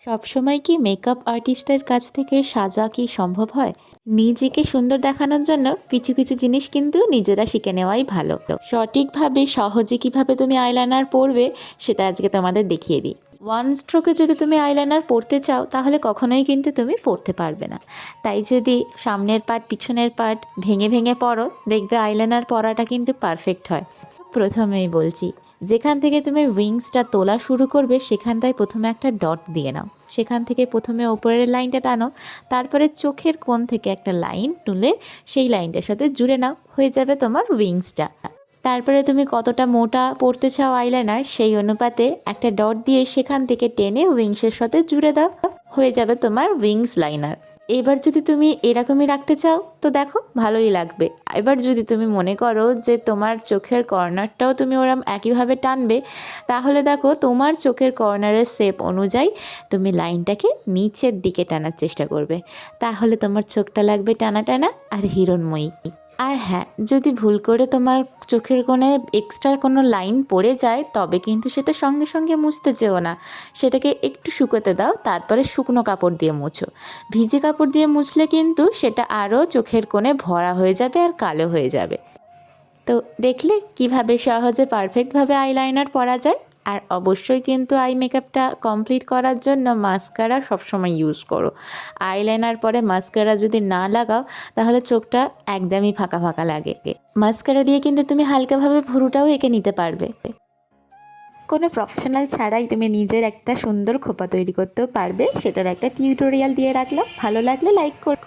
সবসময় কি মেকআপ আর্টিস্টের কাছ থেকে সাজা কি সম্ভব হয়? নিজেকে সুন্দর দেখানোর জন্য কিছু কিছু জিনিস কিন্তু নিজেরা শিখে নেওয়াই ভালো। সঠিকভাবে সহজে কিভাবে তুমি আইলাইনার পরবে সেটা আজকে তোমাদের দেখিয়ে দিই। ওয়ান স্ট্রোকে যদি তুমি আইলাইনার পরতে চাও তাহলে কখনোই কিন্তু তুমি পরতে পারবে না। তাই যদি সামনের পার্ট পিছনের পার্ট ভেঙে ভেঙে পরো, দেখবে আইলাইনার পরাটা কিন্তু পারফেক্ট হয়। প্রথমেই বলছি, যেখান থেকে তুমি উইংসটা তোলা শুরু করবে সেখানটায় প্রথমে একটা ডট দিয়ে নাও। সেখান থেকে প্রথমে ওপরের লাইনটা টানো, তারপরে চোখের কোণ থেকে একটা লাইন তুলে সেই লাইনটার সাথে জুড়ে নাও, হয়ে যাবে তোমার উইংসটা। তারপরে তুমি কতটা মোটা পড়তে চাও আইলাইনার সেই অনুপাতে একটা ডট দিয়ে সেখান থেকে টেনে উইংসের সাথে জুড়ে দাও, হয়ে যাবে তোমার উইংস লাইনার। এবার যদি তুমি এরকমই রাখতে চাও তো দেখো ভালোই লাগবে। এবার যদি তুমি মনে করো যে তোমার চোখের কর্নারটাও তুমি ওরম একইভাবে টানবে, তাহলে দেখো তোমার চোখের কর্নারের শেপ অনুযায়ী তুমি লাইনটাকে নিচের দিকে টানার চেষ্টা করবে, তাহলে তোমার চোখটা লাগবে টানা টানা আর হিরণময়ী। আর হ্যাঁ, যদি ভুল করে তোমার চোখের কোণে এক্সট্রা কোনো লাইন পড়ে যায় তবে কিন্তু সেটা সঙ্গে সঙ্গে মুছতে যেও না, সেটাকে একটু শুকোতে দাও, তারপরে শুকনো কাপড় দিয়ে মুছো। ভিজে কাপড় দিয়ে মুছলে কিন্তু সেটা আরও চোখের কোণে ভরা হয়ে যাবে আর কালো হয়ে যাবে। তো দেখলে কিভাবে সহজে পারফেক্টভাবে আইলাইনার পরা যায়। আর অবশ্যই কিন্তু আই মেকআপটা কমপ্লিট করার জন্য মাস্কারা সবসময় ইউজ করো। আইলাইনার পরে মাস্কারা যদি না লাগাও তাহলে চোখটা একদমই ফাঁকা ফাঁকা লাগে। মাস্কারা দিয়ে কিন্তু তুমি হালকাভাবে ভুরুটাও এঁকে নিতে পারবে। কোনো প্রফেশনাল ছাড়াই তুমি নিজের একটা সুন্দর খোপা তৈরি করতেও পারবে, সেটার একটা টিউটোরিয়াল দিয়ে রাখলাম। ভালো লাগলে লাইক করো।